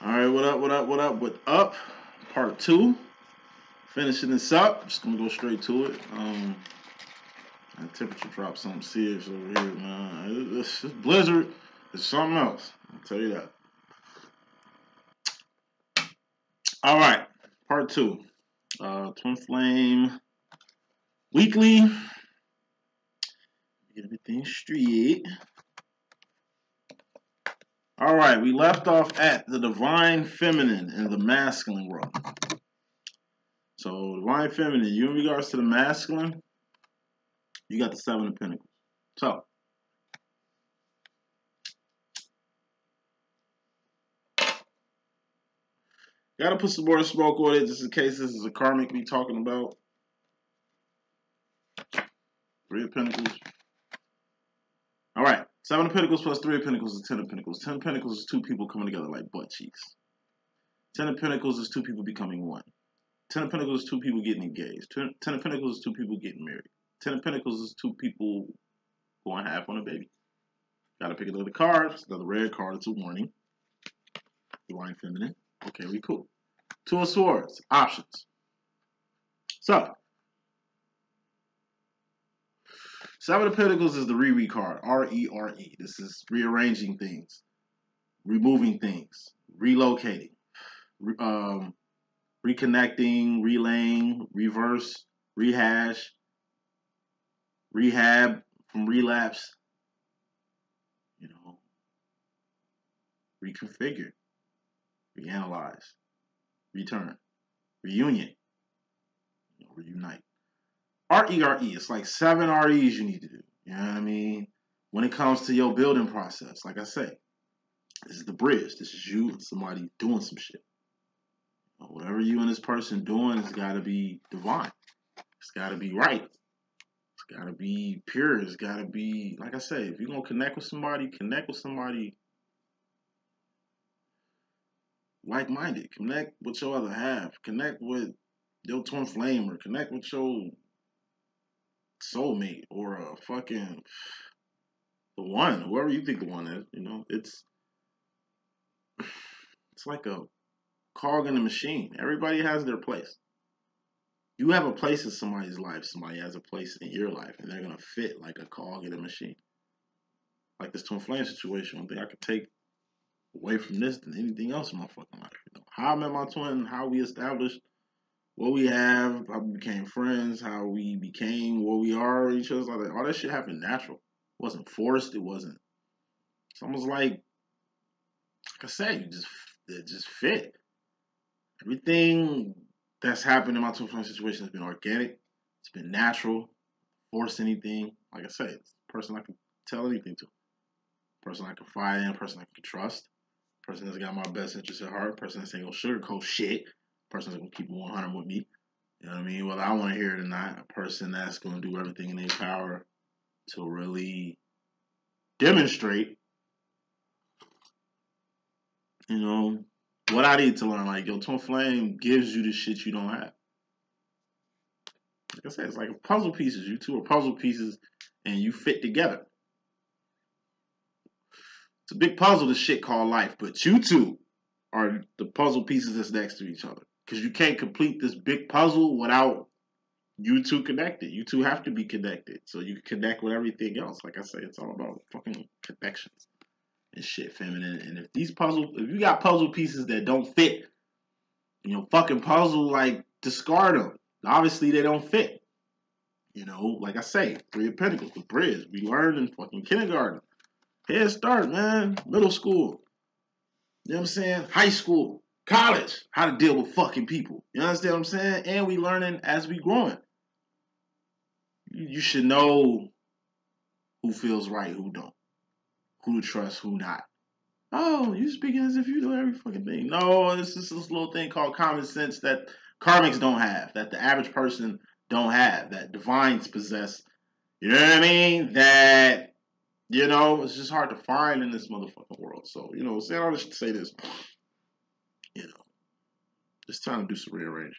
All right, what up, what up, what up, what up? Part 2. Finishing this up. Just gonna go straight to it. The temperature dropped something serious over here, man. This blizzard is something else. I'll tell you that. All right, part 2. Twin Flame Weekly. Get everything straight. All right, we left off at the Divine Feminine and the Masculine world. So, Divine Feminine, you in regards to the Masculine, you got the 7 of Pentacles. So, gotta put some more smoke on it just in case this is a karmic we talking about. 3 of Pentacles. All right, 7 of Pentacles plus 3 of Pentacles is 10 of Pentacles. 10 of Pentacles is 2 people coming together like butt cheeks. 10 of Pentacles is 2 people becoming one. 10 of Pentacles is 2 people getting engaged. 10 of Pentacles is 2 people getting married. 10 of Pentacles is 2 people going half on a baby. Gotta pick another card. It's another red card. It's a warning. Divine Feminine. Okay, we cool. 2 of Swords. Options. So, 7 of Pentacles is the re card. R-E-R-E. This is rearranging things, removing things, relocating, reconnecting, relaying, reverse, rehash, rehab from relapse, reconfigure, reanalyze, return, reunion, reunite. R-E-R-E. It's like 7 R-E's you need to do. You know what I mean? When it comes to your building process, like I say, this is the bridge. This is you and somebody doing some shit. Whatever you and this person doing, it's got to be divine. It's got to be right. It's got to be pure. It's got to be, like I say, if you're going to connect with somebody like-minded. Connect with your other half. Connect with your twin flame, or connect with your soulmate, or a fucking the one, whoever you think the one is. It's like a cog in the machine. Everybody has their place. You have a place in somebody's life. Somebody has a place in your life, and they're gonna fit like a cog in a machine. Like this twin flame situation, one thing I could take away from this than anything else in my fucking life. How I met my twin, how we established what we have, how we became friends, how we became what we are, each other. All that shit happened natural. It wasn't forced. It wasn't. It's almost like I said, it just fit. Everything that's happened in my twin flame situation has been organic. It's been natural. Force anything. Like I said, it's a person I can tell anything to. Person I can confide in. Person I can trust. Person that's got my best interest at heart. Person that's ain't gonna sugarcoat shit. Person that's gonna keep it 100 with me. You know what I mean? Whether I want to hear it or not. A person that's gonna do everything in their power to really demonstrate, what I need to learn. Like, your twin flame gives you the shit you don't have. Like I said, it's like puzzle pieces. You two are puzzle pieces, and you fit together. It's a big puzzle, this shit called life, but you two are the puzzle pieces that's next to each other. Because you can't complete this big puzzle without you two connected. You two have to be connected, so you can connect with everything else. Like I say, it's all about fucking connections and shit, feminine. And if you got puzzle pieces that don't fit, fucking puzzle, like, discard them. Obviously, they don't fit. Like I say, 3 of Pentacles, the bridge. We learned in fucking kindergarten. Head start, man. Middle school. You know what I'm saying? High school. College. How to deal with fucking people. You understand what I'm saying? And we learning as we growing. You should know who feels right, who don't. Who to trust, who not. Oh, you speaking as if you know every fucking thing. No, it's just this little thing called common sense that karmics don't have, that the average person don't have, that divines possess. You know what I mean? That, it's just hard to find in this motherfucking world. So, saying all this to say this, it's time to do some rearranging.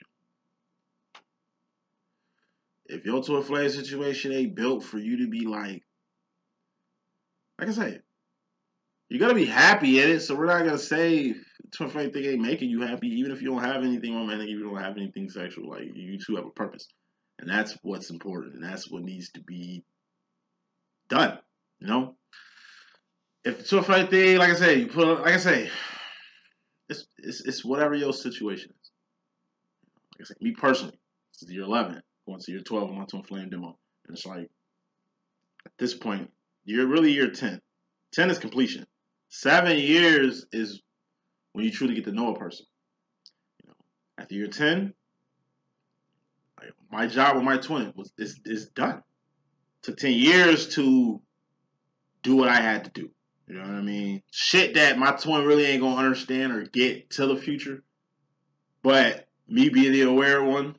If your twin flame situation ain't built for you to be like I say, you're going to be happy in it, so we're not going to say twin flame thing ain't making you happy, even if you don't have anything romantic, you don't have anything sexual. Like, you two have a purpose, and that's what's important, and that's what needs to be done. You know, if the twin flame thing, like I say, you put, like I say, it's whatever your situation is. Like I say, me personally, this is year 11, going to year 12 on my twin flame demo, and it's like at this point, you're really year 10. 10 is completion. 7 years is when you truly get to know a person. You know, after year 10, like, my job with my twin is done. Took 10 years to do what I had to do. You know what I mean? Shit that my twin really ain't gonna understand or get till the future. But me being the aware one,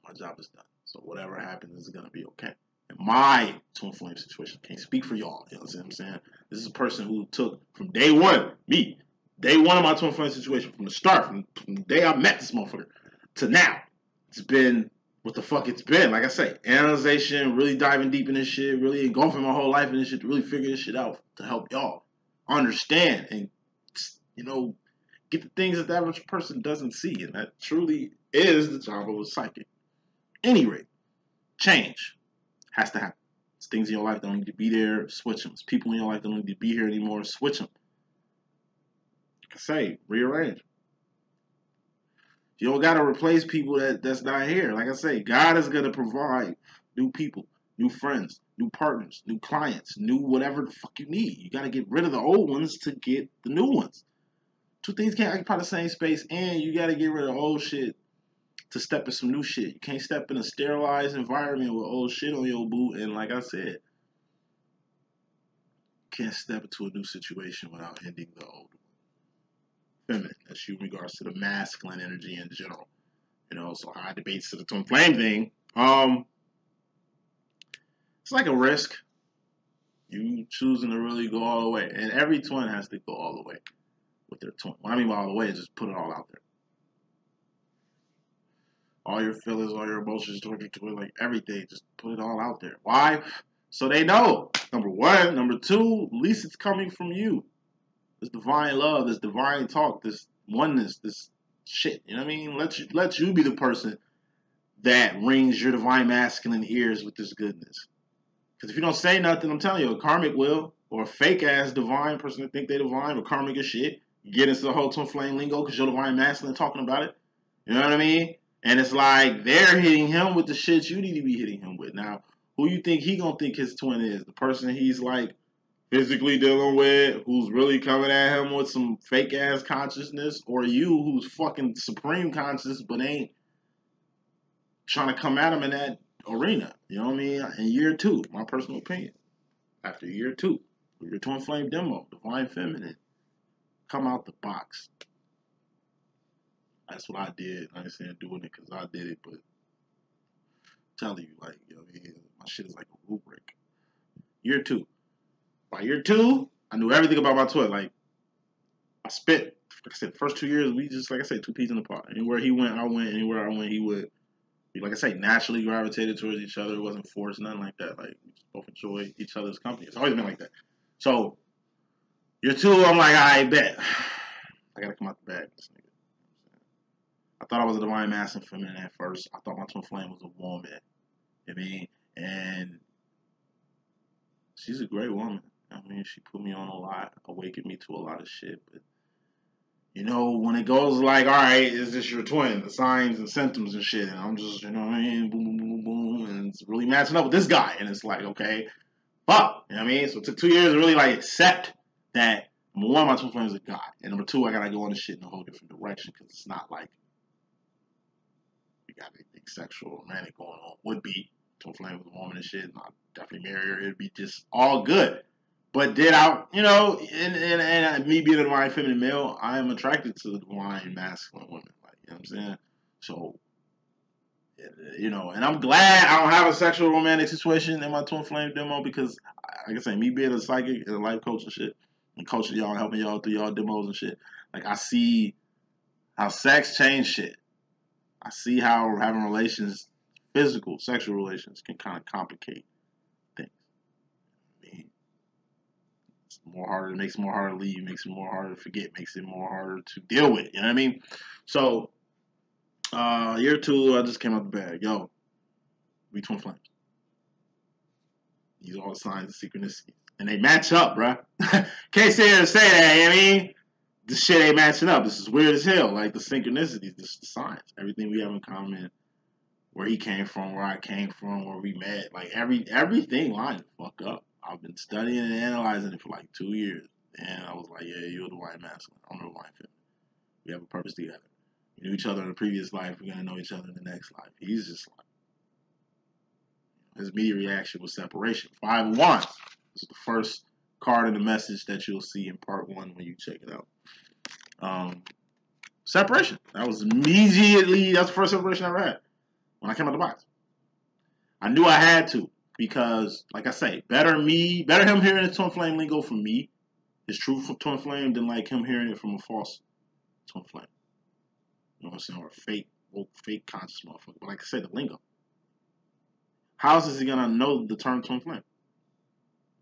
my job is done. So whatever happens is gonna be okay. And my twin flame situation, can't speak for y'all. You know what I'm saying? This is a person who took from day one, me, day one of my twin flame situation, from the start, from the day I met this motherfucker to now. It's been what the fuck it's been. Like I say, analyzation, really diving deep in this shit, really engulfing my whole life in this shit to really figure this shit out to help y'all understand and, you know, get the things that the average person doesn't see. And that truly is the job of a psychic. Any rate, change has to happen. It's things in your life that don't need to be there, switch them. It's people in your life that don't need to be here anymore, switch them. Like I say, rearrange. You don't got to replace people that's not here. Like I say, God is going to provide new people, new friends, new partners, new clients, new whatever the fuck you need. You got to get rid of the old ones to get the new ones. Two things can't occupy the same space, and you got to get rid of old shit to step in some new shit. You can't step in a sterilized environment with old shit on your boot, and like I said, you can't step into a new situation without ending the old one. Feminine, that's you in regards to the masculine energy in general. You know, so high debates to the twin flame thing. It's like a risk. You choosing to really go all the way. And every twin has to go all the way with their twin. What I mean by all the way is just put it all out there. All your feelings, all your emotions toward your twin, like everything, just put it all out there. Why? So they know. Number one. Number two, at least it's coming from you. This divine love, this divine talk, this oneness, this shit. You know what I mean? Let you be the person that rings your divine masculine ears with this goodness. Because if you don't say nothing, I'm telling you, a karmic will, or a fake ass divine person that think they divine or karmic as shit, get into the whole twin flame lingo because you're divine masculine talking about it. You know what I mean? And it's like they're hitting him with the shit you need to be hitting him with. Now, who you think he gonna think his twin is? The person he's like physically dealing with, who's really coming at him with some fake ass consciousness, or you who's fucking supreme conscious but ain't trying to come at him in that arena. You know what I mean? In year 2, my personal opinion. After year 2, with your twin flame demo, divine feminine, come out the box. That's what I did. I ain't saying doing it because I did it, but I'm telling you, like, you know, my shit is like a rubric. Year 2. By year 2, I knew everything about my twin. Like, I spent, like I said, the first 2 years, we just, like I said, 2 peas in the pot. Anywhere he went, I went. Anywhere I went, he would. We, like I say, naturally gravitated towards each other. It wasn't forced, nothing like that. Like, we just both enjoy each other's company. It's always been like that. So, year 2, I'm like, I bet. I gotta come out the bag, this nigga. I thought I was a divine masculine feminine at first. I thought my twin flame was a woman. I mean, and she's a great woman. I mean, she put me on a lot, awakened me to a lot of shit. But, you know, when it goes like, all right, is this your twin? The signs and symptoms and shit. And I'm just, you know what I mean? Boom, boom, boom, boom. And it's really matching up with this guy. And it's like, okay, fuck. You know what I mean? So it took 2 years to really, like, accept that, number one, my twin flame is a guy. And number two, I gotta go on this shit in a whole different direction because it's not like we got anything sexual, romantic going on. Would be. Twin flame with a woman and shit. And I'll definitely marry her. It'd be just all good. But did I, you know, and me being a divine feminine male, I am attracted to the divine masculine women. Like, you know what I'm saying? So, you know, and I'm glad I don't have a sexual romantic situation in my twin flame demo because, like I say, me being a psychic and a life coach and shit, and coaching y'all, helping y'all through y'all demos and shit, like, I see how sex changed shit. I see how having relations, physical, sexual relations, can kind of complicate things. I mean, more harder. It makes it more harder to leave. Makes it more harder to forget. Makes it more harder to deal with. You know what I mean? So, year 2, I just came out the bag. Yo, we twin flames. These are all signs of synchronicity. And they match up, bruh. Can't sit here and say that, you know what I mean? This shit ain't matching up. This is weird as hell. Like, the synchronicities, the signs. Everything we have in common. Where he came from, where I came from, where we met. Like, everything lined the fuck up. I've been studying and analyzing it for like 2 years. And I was like, yeah, you're the white masculine. I'm the white feminine. We have a purpose together. We knew each other in a previous life. We're going to know each other in the next life. He's just like, his immediate reaction was separation. 5 of Wands. This is the first card in the message that you'll see in part 1 when you check it out. Separation. That was immediately, that's the first separation I ever had when I came out the box. I knew I had to because, like I say, better him hearing the twin flame lingo from me, his true twin flame, than like him hearing it from a false twin flame. You know what I'm saying? Or a fake conscious motherfucker. But like I said, the lingo. How else is he gonna know the term twin flame?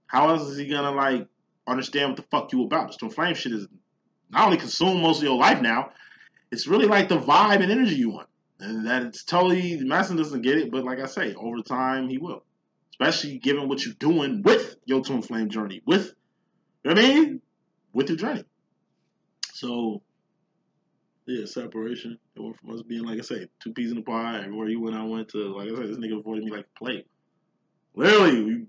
How else is he gonna like understand what the fuck you about? This twin flame shit is not only consume most of your life now, it's really like the vibe and energy you want. And that it's totally, the masculine doesn't get it, but like I say, over time he will. Especially given what you're doing with your twin flame journey. With, you know what I mean? With your journey. So, yeah, separation. It went from us being, like I say, 2 peas in the pie. Everywhere you went, I went to, like I said, this nigga avoided me like a plague. Literally,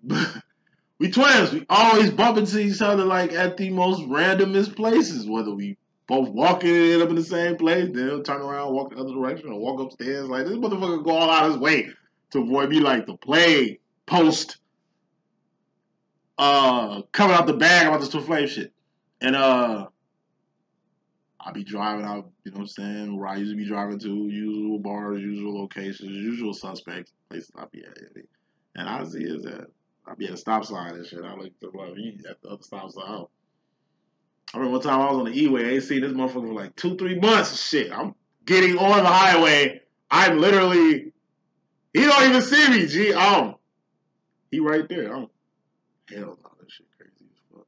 we twins. We always bump into each other like at the most randomest places. Whether we both walking and end up in the same place, then turn around, walk the other direction, or walk upstairs. Like, this motherfucker go all out his way to avoid me like the plague post coming out the bag about this twin flame shit. And I'll be driving out, you know what I'm saying, where I usually be driving to, usual bars, usual locations, usual suspects, places I'll be at. And I see is that I'll be at a stop sign and shit. I look to at the other stop sign. I remember one time I was on the E-way. I ain't seen this motherfucker for like 2-3 months and shit. I'm getting on the highway. I'm literally, he don't even see me, G. He right there. Hell no, that shit crazy as fuck.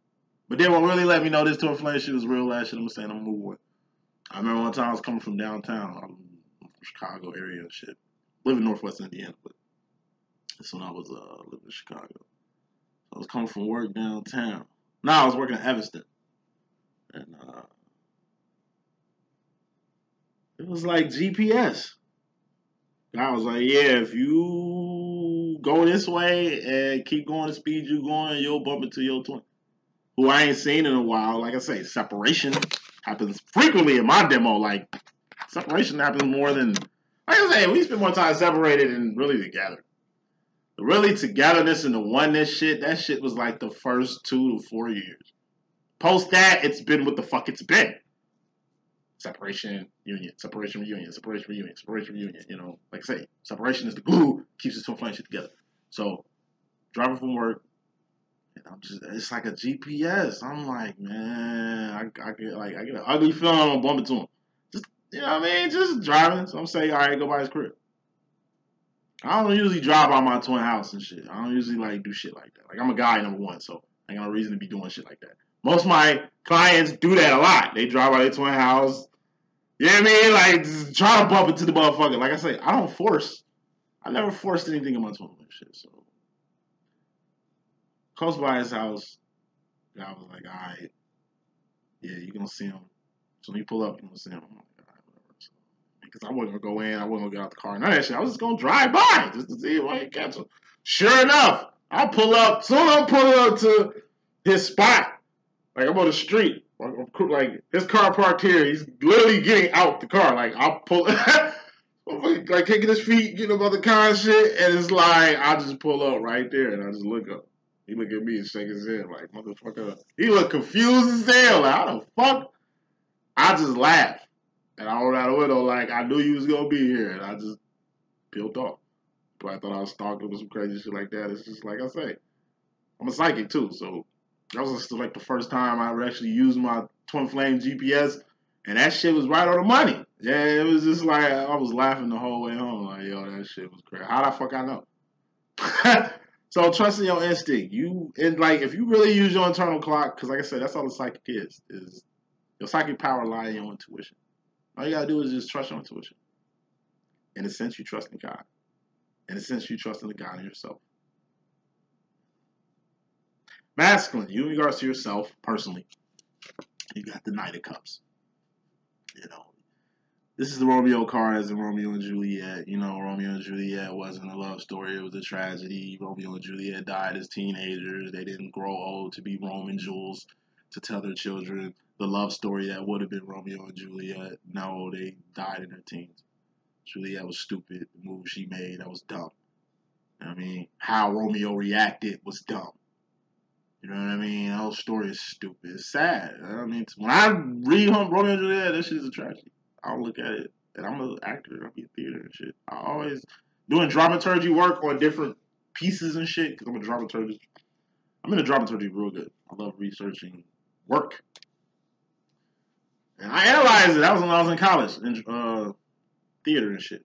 But then what really let me know this twin flame shit is real last shit I'm saying I'm moving with. I remember one time I was coming from downtown. I'm from Chicago area and shit. Live in Northwest Indiana, but that's when I was living in Chicago. So I was coming from work downtown. I was working at Evanston. And it was like GPS. I was like, yeah, if you go this way and keep going the speed you going, you'll bump into your twin, who I ain't seen in a while. Like I say, separation happens frequently in my demo. Like, separation happens more than, like I say, we spend more time separated than really together. The really togetherness and the oneness shit, that shit was like the first 2 to 4 years. Post that, it's been what the fuck it's been. Separation, union, separation, reunion, separation, reunion, separation, reunion. You know, like I say, separation is the glue, keeps this twin flame shit together. So, driving from work, and I'm just, it's like a GPS. I'm like, man, I get an ugly feeling I'm gonna bump into him. Just, you know what I mean? Just driving. So I'm saying, all right, go by his crib. I don't usually drive by my twin house and shit. I don't usually like do shit like that. Like, I'm a guy, number one, so I ain't got no reason to be doing shit like that. Most of my clients do that a lot. They drive by their twin house. You know what I mean? Like, just try to bump into the motherfucker. Like I say, I don't force. I never forced anything in my twin flame shit. So, close by his house, I was like, all right, yeah, you're going to see him. So when you pull up, you're going to see him. I'm like, all right, whatever. So, because I wasn't going to go in. I wasn't going to get out the car. None of that shit. I was just going to drive by just to see if I could catch him. Sure enough, I'll pull up. Soon I'll pull up to his spot. Like, I'm on the street. Like, his car parked here. He's literally getting out the car. Like, I'll pull, like, kicking his feet, getting up on the car and shit. And it's like, I just pull up right there and I just look up. He look at me and shake his head like, motherfucker. He look confused as hell. Like, how the fuck? I just laugh. And I rolled out the window like, I knew you was going to be here. And I just peeled off. But I thought I was stalking with some crazy shit like that. It's just like I say. I'm a psychic too, so that was just like the first time I actually used my twin flame GPS, and that shit was right on the money. Yeah, it was just like I was laughing the whole way home. Like, yo, that shit was crazy. How the fuck I know? So trusting your instinct. If you really use your internal clock, because like I said, that's all the psychic is your psychic power lies in your intuition. All you gotta do is just trust your intuition. In a sense, you trust in God. In a sense, you trust in the God in yourself. Masculine, you in regards to yourself personally, you got the Knight of Cups. You know, this is the Romeo card as in Romeo and Juliet. You know, Romeo and Juliet wasn't a love story. It was a tragedy. Romeo and Juliet died as teenagers. They didn't grow old to be Roman jewels to tell their children the love story that would have been Romeo and Juliet. No, they died in their teens. Juliet was stupid. The move she made, that was dumb. I mean, how Romeo reacted was dumb. You know what I mean? The whole story is stupid. It's sad. I mean, when I read Romeo and Juliet, that shit is a tragedy. I don't look at it. And I'm an actor. I be in theater and shit. I always doing dramaturgy work on different pieces and shit because I'm a dramaturgist. I'm in a dramaturgy real good. I love researching work. And I analyzed it. That was when I was in college in theater and shit.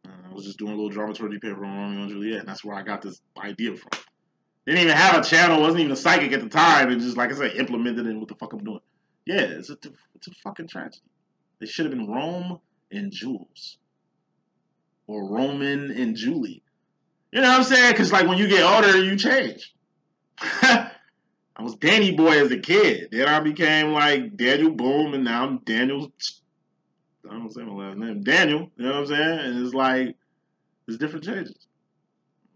I was just doing a little dramaturgy paper on Romeo and Juliet, and that's where I got this idea from. Didn't even have a channel, wasn't even a psychic at the time, and just, like I said, implemented in what the fuck I'm doing. Yeah, it's a fucking tragedy. It should have been Rome and Jules. Or Roman and Julie. You know what I'm saying? Because, like, when you get older, you change. I was Danny Boy as a kid. Then I became, like, DanielBoom, and now I'm Daniel... I don't say my last name. Daniel, you know what I'm saying? And it's like, there's different changes.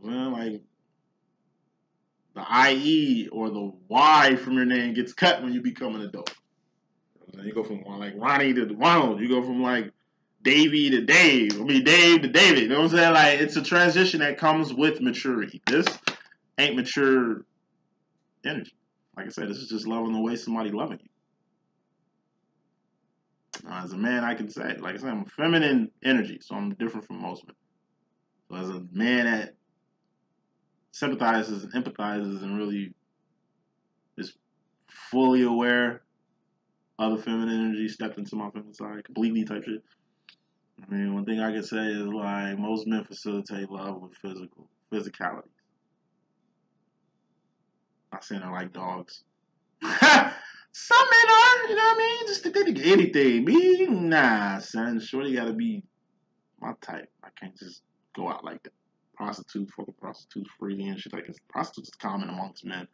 Well, like... the IE or the Y from your name gets cut when you become an adult. You go from like Ronnie to Ronald. You go from like Davey to Dave. I mean Dave to David. You know what I'm saying? Like it's a transition that comes with maturity. This ain't mature energy. Like I said, this is just loving the way somebody loving you. As a man, I can say, like I said, I'm a feminine energy, so I'm different from most men. So as a man that sympathizes and empathizes and really is fully aware of the feminine energy, stepped into my feminine side, completely type shit. I mean, one thing I can say is like most men facilitate love with physicality. Not saying they're like dogs. Some men are, you know what I mean? Just they can anything. Me, nah, son. Shorty gotta be my type. I can't just go out like that. Prostitutes, fucking prostitutes, freely and shit like this. Prostitutes is common amongst men.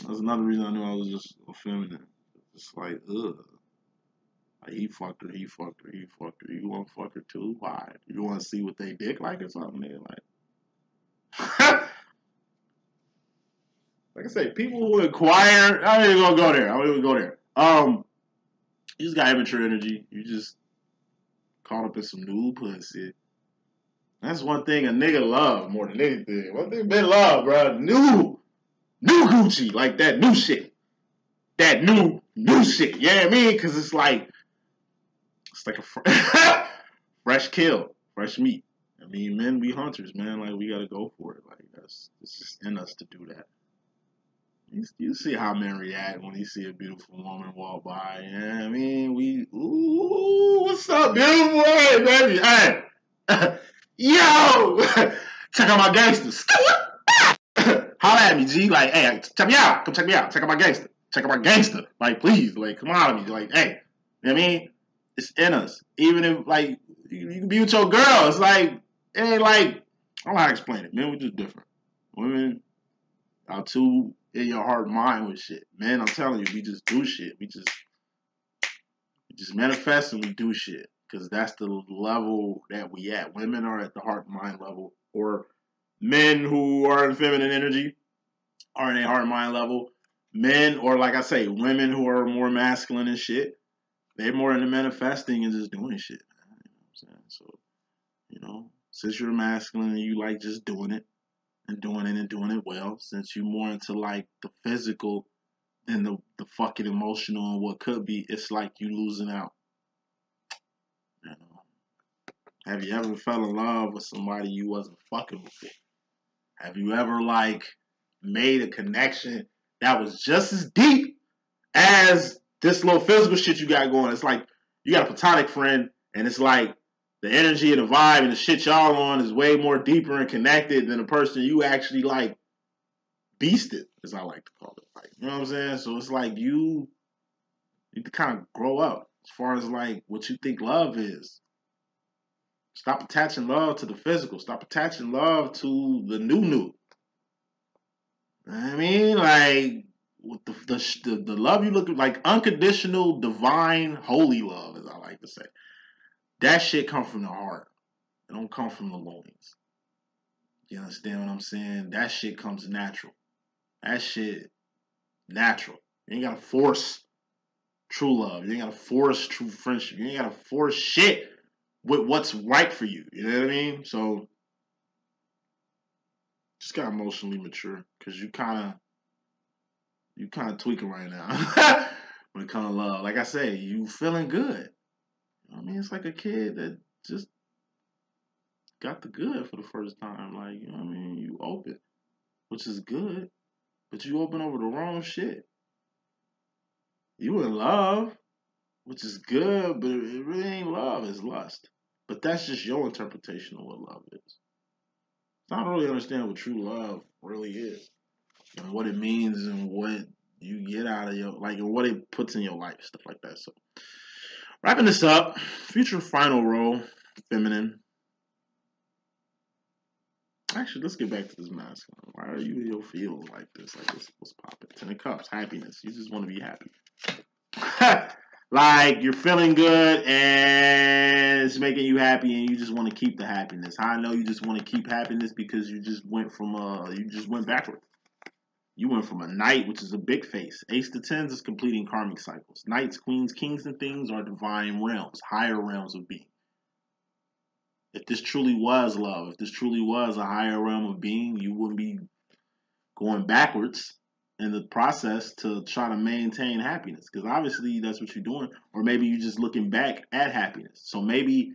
That's another reason I knew I was just feminine. It's like, ugh. Like, he fucked her. You want to fuck her too? Why? You want to see what they dick like or something? They're like, like I say, people who inquire, I ain't gonna go there. I don't even go there. You just got immature energy. You just caught up in some new pussy. That's one thing a nigga love more than anything. One thing men love, bro. New Gucci, like that new shit. That new shit. You know what I mean? Because it's like a fresh kill, fresh meat. I mean, men be hunters, man. Like, we gotta go for it. Like, it's just in us to do that. You see how men react when you see a beautiful woman walk by. You know what I mean? Ooh, what's up, beautiful? Hey, baby. Hey. Yo! Check out my gangsters. Holla at me, G. Like, hey, check me out. Come check me out. Check out my gangster. Check out my gangster. Like, please. Like, come on at me. Like, hey. You know what I mean? It's in us. Even if, like, you can be with your girl. It's like, it ain't like, I don't know how to explain it. Men, we're just different. Women are too in your heart and mind with shit. Men, I'm telling you, we just do shit. We just manifest and we do shit. Because that's the level that we at. Women are at the heart and mind level. Or men who are in feminine energy are in a heart and mind level. Men, or like I say, women who are more masculine and shit, they're more into manifesting and just doing shit. You know what I'm saying? So, you know, since you're masculine and you like just doing it and doing it well, since you're more into like the physical than the fucking emotional and what could be, it's like you losing out. You know? Have you ever fell in love with somebody you wasn't fucking before? Have you ever like made a connection that was just as deep as this little physical shit you got going? It's like you got a platonic friend and it's like the energy and the vibe and the shit y'all on is way more deeper and connected than the person you actually like beasted, as I like to call it. Like, you know what I'm saying? So it's like you need to kind of grow up as far as like what you think love is. Stop attaching love to the physical. Stop attaching love to the new. You know what I mean? Like with the love you look at, like unconditional, divine, holy love, as I like to say. That shit come from the heart. It don't come from the loins. You understand what I'm saying? That shit comes natural. That shit natural. You ain't gotta force true love. You ain't gotta force true friendship. You ain't gotta force shit with what's right for you. You know what I mean? So just got emotionally mature because you kind of tweaking right now when it comes to love. Like I say, you feeling good. I mean, it's like a kid that just got the good for the first time. Like, you know what I mean? You open, which is good, but you open over the wrong shit. You in love, which is good, but it really ain't love, it's lust. But that's just your interpretation of what love is. So I don't really understand what true love really is and what it means and what you get out of your, like, and what it puts in your life, stuff like that. So wrapping this up, future final role, feminine. Actually, let's get back to this masculine. Why are you in your feels like this? Like, what's popping? Ten of Cups, happiness. You just want to be happy. Like, you're feeling good and it's making you happy and you just want to keep the happiness. How I know you just want to keep happiness? Because you just went backward. You went from a knight, which is a big face. Ace to tens is completing karmic cycles. Knights, queens, kings, and things are divine realms, higher realms of being. If this truly was love, if this truly was a higher realm of being, you wouldn't be going backwards in the process to try to maintain happiness. Because obviously that's what you're doing. Or maybe you're just looking back at happiness. So maybe,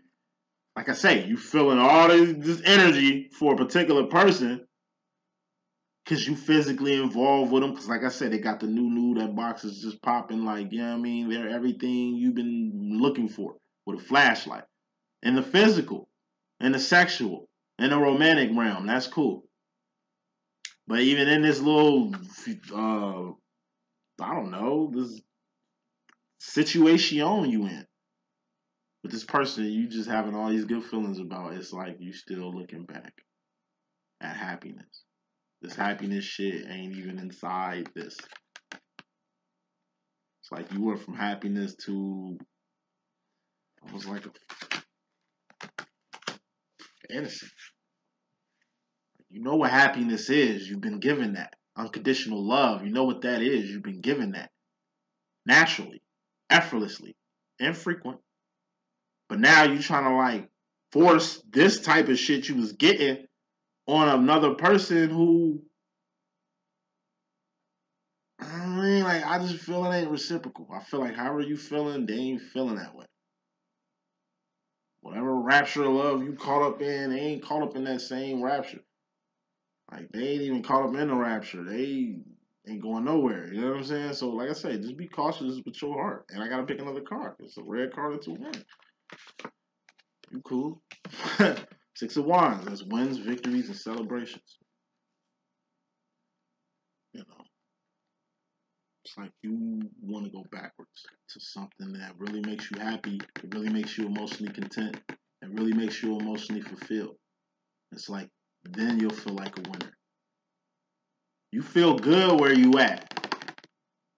like I say, you feeling all this energy for a particular person because you physically involved with them. Because like I said, they got the new, that box is just popping like, you know what I mean? They're everything you've been looking for with a flashlight. And the physical, and the sexual, and the romantic realm, that's cool. But even in this little, I don't know, this situation you in with this person you just having all these good feelings about, it's like you still looking back at happiness. This happiness shit ain't even inside this. It's like you went from happiness to almost like a fantasy. You know what happiness is. You've been given that. Unconditional love. You know what that is. You've been given that. Naturally. Effortlessly. Infrequent. But now you're trying to like force this type of shit you was getting on another person who, I mean, like, I just feel it ain't reciprocal. I feel like however you feeling, they ain't feeling that way. Whatever rapture of love you caught up in, they ain't caught up in that same rapture. Like, they ain't even caught up in the rapture. They ain't going nowhere. You know what I'm saying? So, like I say, just be cautious with your heart. And I got to pick another card. It's a red card or 2-1. You cool. 6 of Wands. That's wins, victories, and celebrations. You know. It's like you want to go backwards to something that really makes you happy. It really makes you emotionally content. It really makes you emotionally fulfilled. It's like, then you'll feel like a winner. You feel good where you at.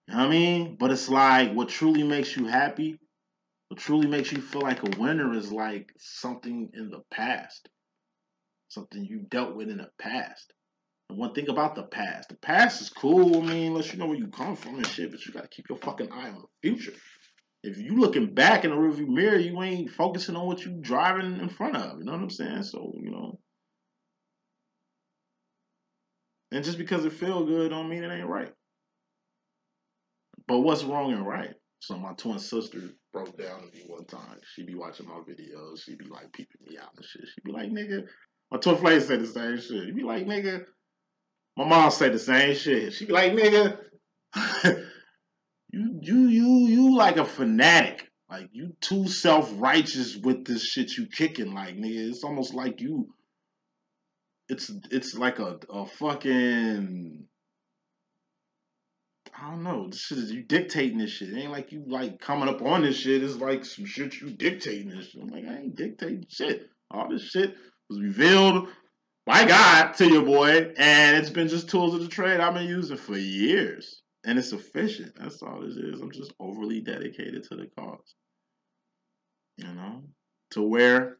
You know what I mean? But it's like what truly makes you happy, what truly makes you feel like a winner is like something in the past. Something you dealt with in the past. And one thing about the past is cool. I mean, unless you know where you come from and shit, but you got to keep your fucking eye on the future. If you looking back in the rearview mirror, you ain't focusing on what you driving in front of. You know what I'm saying? So, you know. And just because it feel good don't mean it ain't right. But what's wrong and right? So my twin sister broke down to me one time. She be watching my videos. She be like peeping me out and shit. She be like, nigga. My twin flame said the same shit. You be like, nigga. My mom said the same shit. She be like, nigga, you like a fanatic Like, you too self-righteous with this shit you kicking. Like, nigga, it's almost like you... It's like a fucking... I don't know. This shit is... You dictating this shit. It ain't like you, like, coming up on this shit. It's like some shit you dictating this shit. I'm like, I ain't dictating shit. All this shit was revealed by God to your boy, and it's been just tools of the trade I've been using for years. And it's efficient. That's all this is. I'm just overly dedicated to the cause. You know? To where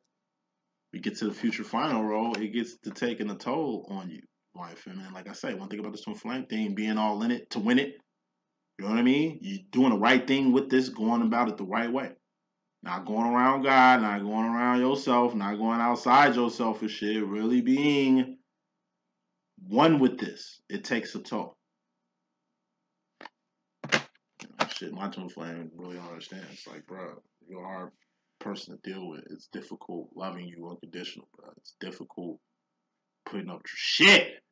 we get to the future final role, it gets to taking a toll on you, wife. And like I say, one thing about this twin flame thing, being all in it to win it, you know what I mean? You're doing the right thing with this, going about it the right way. Not going around God, not going around yourself, not going outside yourself and shit, really being one with this. It takes a toll. You know, shit, my twin flame really don't understand. It's like, bro, you are a person to deal with. It's difficult loving you unconditional, bro. It's difficult putting up with your shit.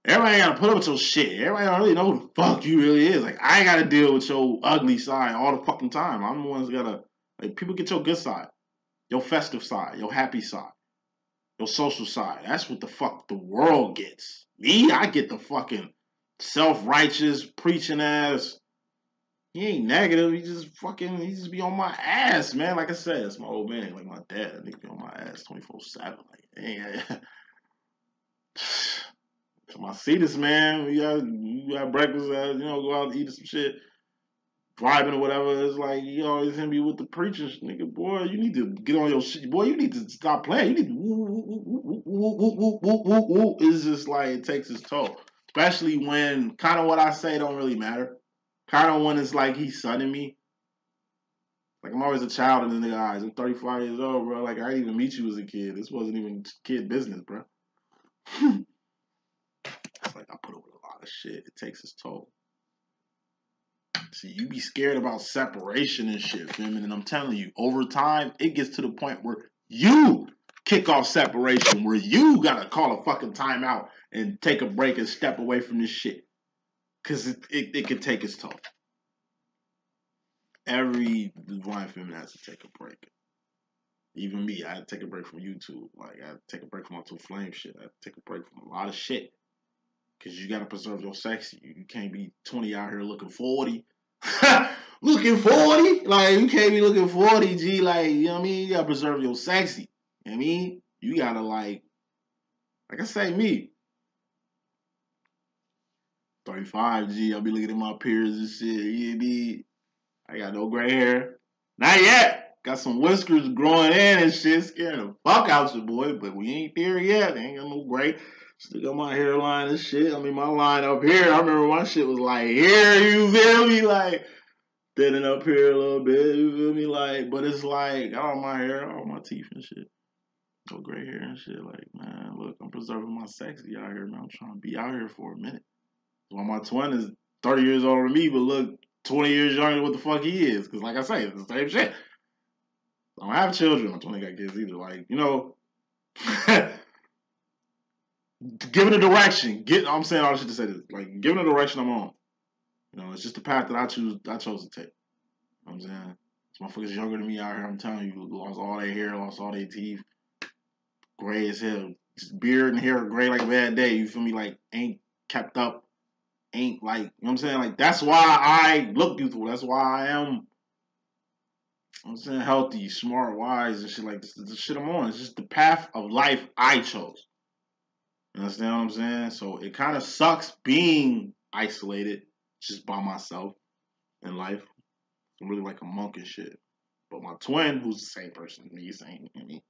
Everybody gotta put up with your shit. Everybody don't really know who the fuck you really is. Like, I ain't gotta deal with your ugly side all the fucking time. I'm the ones that gotta, like, people get your good side, your festive side, your happy side, your social side. That's what the fuck the world gets. Me, I get the fucking self-righteous, preaching ass. He ain't negative. He just be on my ass, man. Like I said, it's my old man, like my dad. That nigga be on my ass 24/7. Like, hey, I see this, man. You got breakfast, you know, go out and eat some shit, vibing or whatever. It's like, you always hit me with the preaching, nigga. Boy, you need to get on your shit. Boy, you need to stop playing. You need to woo. It's just like, it takes its toll. Especially when kind of what I say don't really matter. Kind of when it's like he's sonning me. Like, I'm always a child in the nigga eyes. I'm 35 years old, bro. Like, I didn't even meet you as a kid. This wasn't even kid business, bro. It's like, I put up with a lot of shit. It takes its toll. See, you be scared about separation and shit, Femin. And I'm telling you, over time, it gets to the point where you kick off separation, where you gotta call a fucking timeout and take a break and step away from this shit. Because it can take its toll. Every divine feminine has to take a break. Even me, I had to take a break from YouTube. Like, I had to take a break from my twin flame shit. I had to take a break from a lot of shit. Because you got to preserve your sexy. You can't be 20 out here looking 40. Looking 40? Like, you can't be looking 40, G. Like, you know what I mean? You got to preserve your sexy. You know what I mean? You got to, like I say, me. 35, G. I'll be looking at my peers and shit. You know what I mean? I got no gray hair. Not yet. Got some whiskers growing in and shit. Scaring the fuck out your boy. But we ain't there yet. Ain't got no gray. Still got my hairline and shit. I mean, my line up here. I remember my shit was like here. You feel me? Like, thinning up here a little bit. You feel me? Like, but it's like, got all my hair, all my teeth and shit. No gray hair and shit. Like, man, look, I'm preserving my sexy out here, man. I'm trying to be out here for a minute. While my twin is 30 years older than me, but look, 20 years younger than what the fuck he is. Because, like I say, it's the same shit. I don't have children. My twin ain't got kids either. Like, you know, giving a direction. I'm saying all this shit to say this. Like, giving a direction I'm on. You know, it's just the path that I chose to take. You know what I'm saying? This motherfuckers younger than me out here, I'm telling you, lost all their hair, lost all their teeth. Gray as hell. Just beard and hair gray like a bad day. You feel me? Like, ain't kept up. Ain't like, you know what I'm saying? Like, that's why I look youthful. That's why I am, I'm saying, healthy, smart, wise, and shit like this. The shit I'm on. It's just the path of life I chose. You understand what I'm saying? So it kind of sucks being isolated just by myself in life. I'm really like a monk and shit. But my twin, who's the same person, me, same me,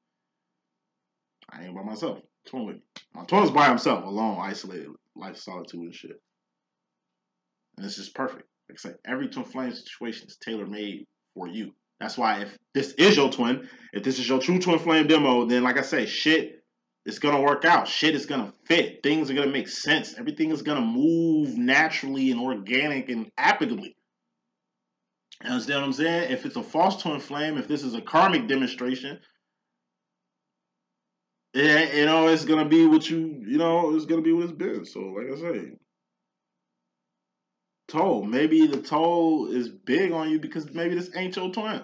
I ain't by myself. Twin with me. My twin's by himself, alone, isolated, life solitude and shit. And it's just perfect. Like I said, every twin flame situation is tailor-made for you. That's why if this is your twin, if this is your true twin flame demo, then like I say, shit is going to work out. Shit is going to fit. Things are going to make sense. Everything is going to move naturally and organic and applicably. You understand what I'm saying? If it's a false twin flame, if this is a karmic demonstration, you know, it's going to be what it's going to be what it's been. So like I say, toll. Maybe the toll is big on you because maybe this ain't your twin.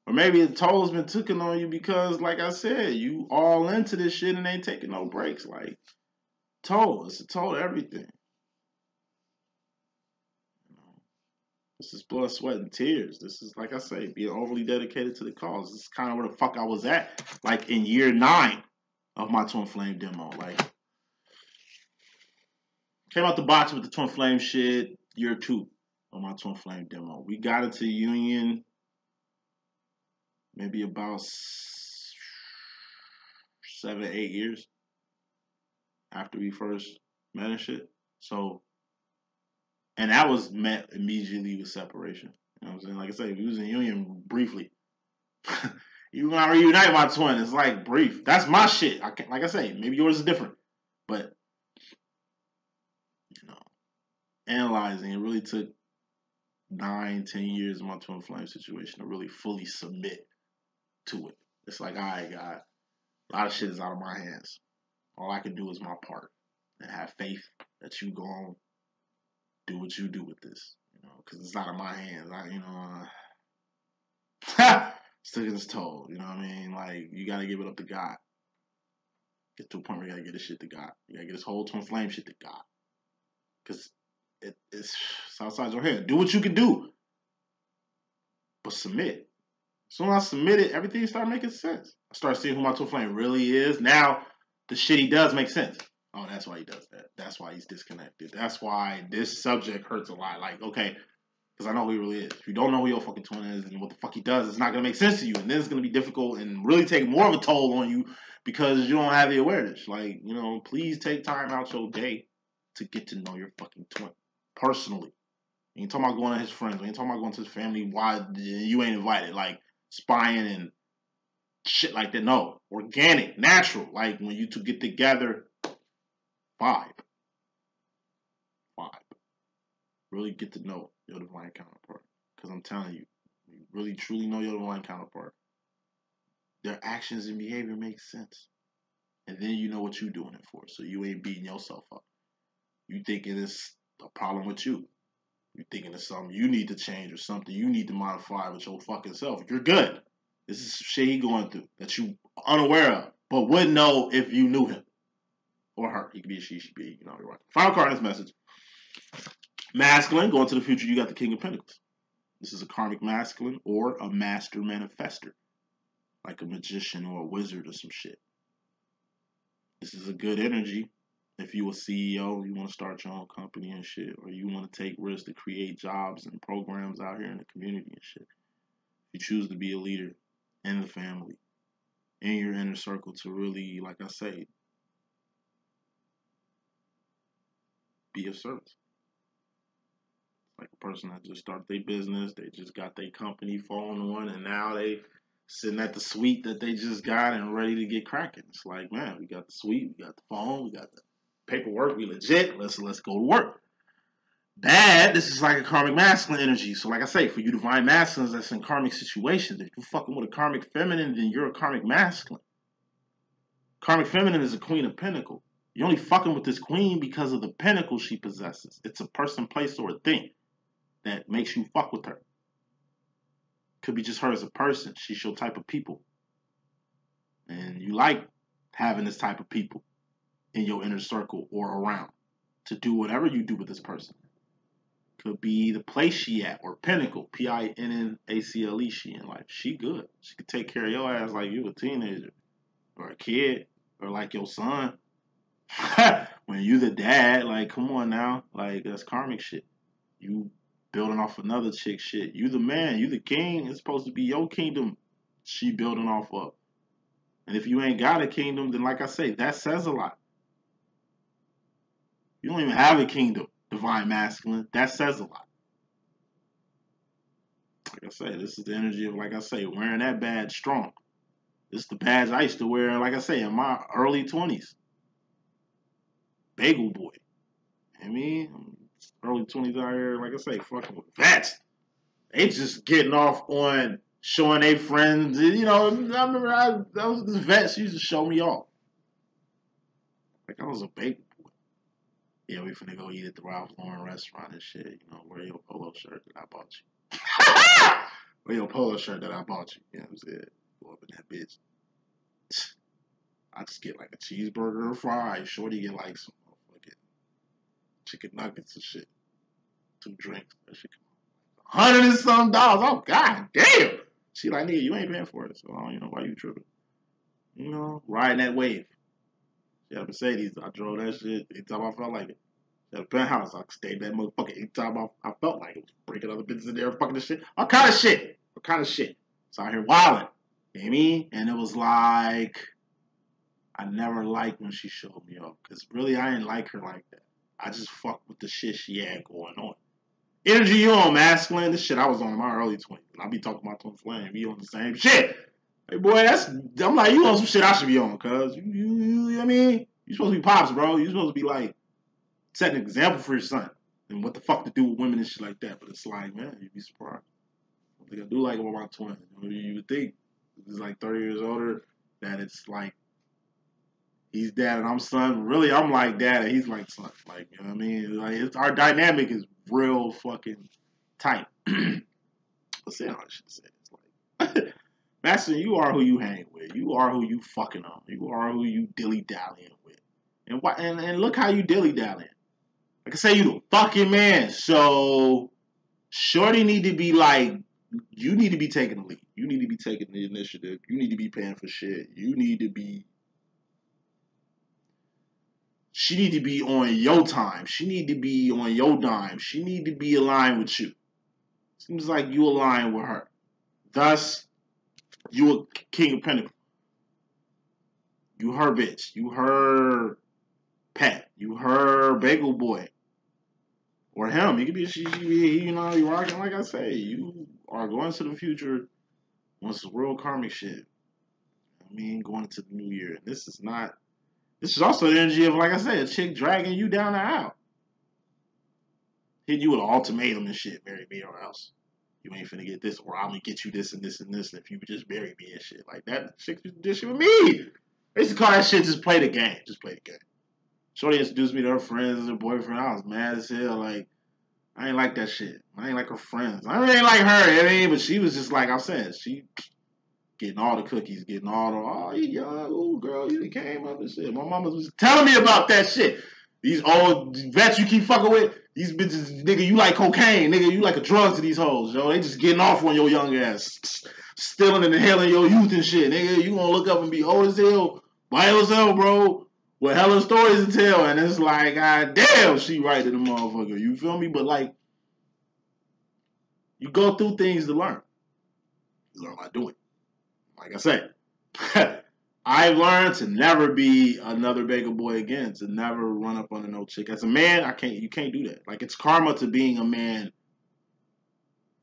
Or maybe the toll's been taken on you because, like I said, you all into this shit and ain't taking no breaks. Like, toll. It's a toll to everything. This is blood, sweat, and tears. This is, like I say, being overly dedicated to the cause. This is kind of where the fuck I was at, like, in year 9 of my Twin Flame demo. Like, came out the box with the Twin Flame shit year 2 of my Twin Flame demo. We got into union maybe about 7, 8 years after we first met and shit. So, and that was met immediately with separation. You know what I'm saying? Like I said, we was in union briefly. You gonna reunite my twin? It's like brief. That's my shit. I can't, like I say, maybe yours is different, but you know, analyzing, it really took 9, 10 years of my twin flame situation to really fully submit to it. It's like, all right, God, a lot of shit is out of my hands. All I can do is my part and have faith that you go on, do what you do with this, you know, because it's out of my hands. It's taking its toll, you know what I mean? Like, you gotta give it up to God. Get to a point where you gotta get this shit to God. You gotta get this whole twin flame shit to God. Because it's outside your head. Do what you can do. But submit. As soon as I submitted, everything started making sense. I started seeing who my twin flame really is. Now, the shit he does makes sense. Oh, that's why he does that. That's why he's disconnected. That's why this subject hurts a lot. Like, okay, because I know who he really is. If you don't know who your fucking twin is and what the fuck he does, it's not going to make sense to you. And then it's going to be difficult and really take more of a toll on you because you don't have the awareness. Like, you know, please take time out your day to get to know your fucking twin personally. You ain't talking about going to his friends. You ain't talking about going to his family. Why you ain't invited? Like, spying and shit like that. No. Organic, natural. Like, when you two get together, vibe. Really get to know your divine counterpart. Because I'm telling you, you really truly know your divine counterpart. Their actions and behavior make sense. And then you know what you're doing it for. So you ain't beating yourself up. You thinking it's a problem with you. You thinking it's something you need to change or something you need to modify with your fucking self. You're good. This is shit he going through that you unaware of, but wouldn't know if you knew him. Or her. He could be a she be, you know, you're right. Final card in this message. Masculine, going to the future, you got the King of Pentacles. This is a karmic masculine or a master manifester. Like a magician or a wizard or some shit. This is a good energy. If you a CEO, you want to start your own company and shit, or you want to take risks to create jobs and programs out here in the community and shit. You choose to be a leader in the family, in your inner circle to really, like I say, be of service. Like a person that just started their business, they just got their company phone on, and now they sitting at the suite that they just got and ready to get cracking. It's like, man, we got the suite, we got the phone, we got the paperwork, we legit. Let's go to work. Bad, this is like a karmic masculine energy. So like I say, for you divine masculines that's in karmic situations, if you're fucking with a karmic feminine, then you're a karmic masculine. Karmic feminine is a queen of pentacles. You're only fucking with this queen because of the pentacles she possesses. It's a person, place, or a thing that makes you fuck with her. Could be just her as a person. She's your type of people. And you like having this type of people in your inner circle or around to do whatever you do with this person. Could be the place she at or pinnacle, Pinnacle, she in life. She good. She could take care of your ass like you a teenager or a kid or like your son. When you the dad, like, come on now. Like, that's karmic shit. You building off another chick shit. You the man, you the king. It's supposed to be your kingdom she building off of. And if you ain't got a kingdom, then like I say, that says a lot. You don't even have a kingdom, divine masculine. That says a lot. Like I say, this is the energy of, like I say, wearing that badge strong. This is the badge I used to wear, like I say, in my early 20s. Bagel boy. You know what I mean? Early 20s out here, like I say, fucking with vets. They just getting off on showing their friends. You know, I remember that was this vets used to show me off. Like I was a bagel boy. Yeah, we finna go eat at the Ralph Lauren restaurant and shit. You know, wear your polo shirt that I bought you. Wear your polo shirt that I bought you. You know what I'm saying? Go up in that bitch. I just get like a cheeseburger and fries. Shorty get like some fucking chicken nuggets and shit. 2 drinks. That shit come on. $100 and some. Oh, god damn. She like, nigga, you ain't paying for it. So I don't even know why you tripping. You know, riding that wave. She had a Mercedes. I drove that shit anytime I felt like it. She had a penthouse. I stayed that motherfucker anytime I felt like it. Was breaking other bitches in there, fucking the shit. All kind of shit. All kind of shit. So out here wilding. You know what I mean? And it was like, I never liked when she showed me up. Because really, I didn't like her like that. I just fucked with the shit she had going on. Energy, you on masculine. This shit I was on in my early 20s. I be talking about twin flame. You on the same shit. Hey, boy, I'm like, you on some shit I should be on, cuz. You know what I mean? You supposed to be pops, bro. You supposed to be, like, setting an example for your son. And what the fuck to do with women and shit like that. But it's like, man, you'd be surprised. I think I do like about my twin. You would think, he's like 30 years older, that it's like, he's dad and I'm son. Really, I'm like dad and he's like son. Like, you know what I mean? Like, our dynamic is real fucking tight. But say all that shit to say. It's like, Master, you are who you hang with. You are who you fucking on. You are who you dilly-dallying with. And look how you dilly-dallying. Like I say, you the fucking man. So, shorty need to be like, you need to be taking the lead. You need to be taking the initiative. You need to be paying for shit. You need to be... She need to be on your time. She need to be on your dime. She need to be aligned with you. Seems like you align with her. Thus, you a king of pentacles. You her bitch. You her pet. You her bagel boy. Or him. He could be, you know, you rocking. Like I say, you are going to the future on some real karmic shit. I mean, going into the new year. This is not, this is also the energy of, like I said, a chick dragging you down the aisle. Hitting you with an ultimatum and shit. Marry me or else. You ain't finna get this, or I'm gonna get you this and this and this, and if you just marry me and shit. Like that chick did shit with me. They used to call that shit just play the game. Just play the game. Shorty introduced me to her friends and her boyfriend. I was mad as hell. Like, I ain't like that shit. I ain't like her friends. I really ain't like her, you know what I mean? But she was just like I'm saying, she getting all the cookies, getting all the, oh, you young, ooh, girl, you came up and shit. My mama was telling me about that shit. These old vets you keep fucking with, these bitches, nigga, you like cocaine, nigga, you like a drug to these hoes, yo. They just getting off on your young ass, stealing and inhaling your youth and shit, nigga. You gonna look up and be old as hell, by yourself, bro, with hella stories to tell, and it's like, god damn, she right to the motherfucker, you feel me? But like, you go through things to learn. You learn by doing. Like I said, I've learned to never be another beggar boy again, to never run up on no chick. As a man, you can't do that. Like, it's karma to being a man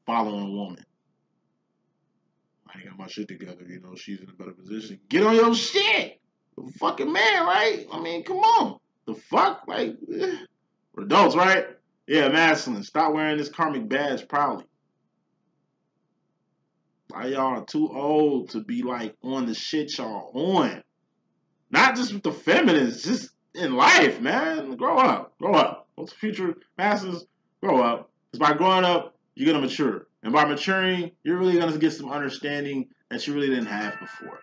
following a woman. I ain't got my shit together, you know, she's in a better position. Get on your shit! The fucking man, right? I mean, come on. The fuck? Like, we're adults, right? Yeah, masculine. Stop wearing this karmic badge proudly. Why y'all are too old to be like on the shit y'all on? Not just with the feminists, just in life, man. Grow up. Grow up. What's the future masters? Grow up. Because by growing up, you're going to mature. And by maturing, you're really going to get some understanding that you really didn't have before.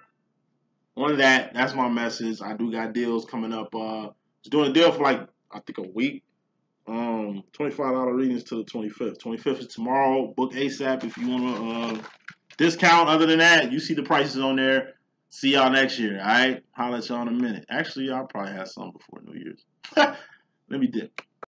On that, that's my message. I do got deals coming up. Just doing a deal for like, I think a week. $25 readings to the 25th. 25th is tomorrow. Book ASAP if you want to discount. Other than that, you see the prices on there. See y'all next year, all right? Holla at y'all in a minute. Actually, I'll probably have some before New Year's. Let me dip.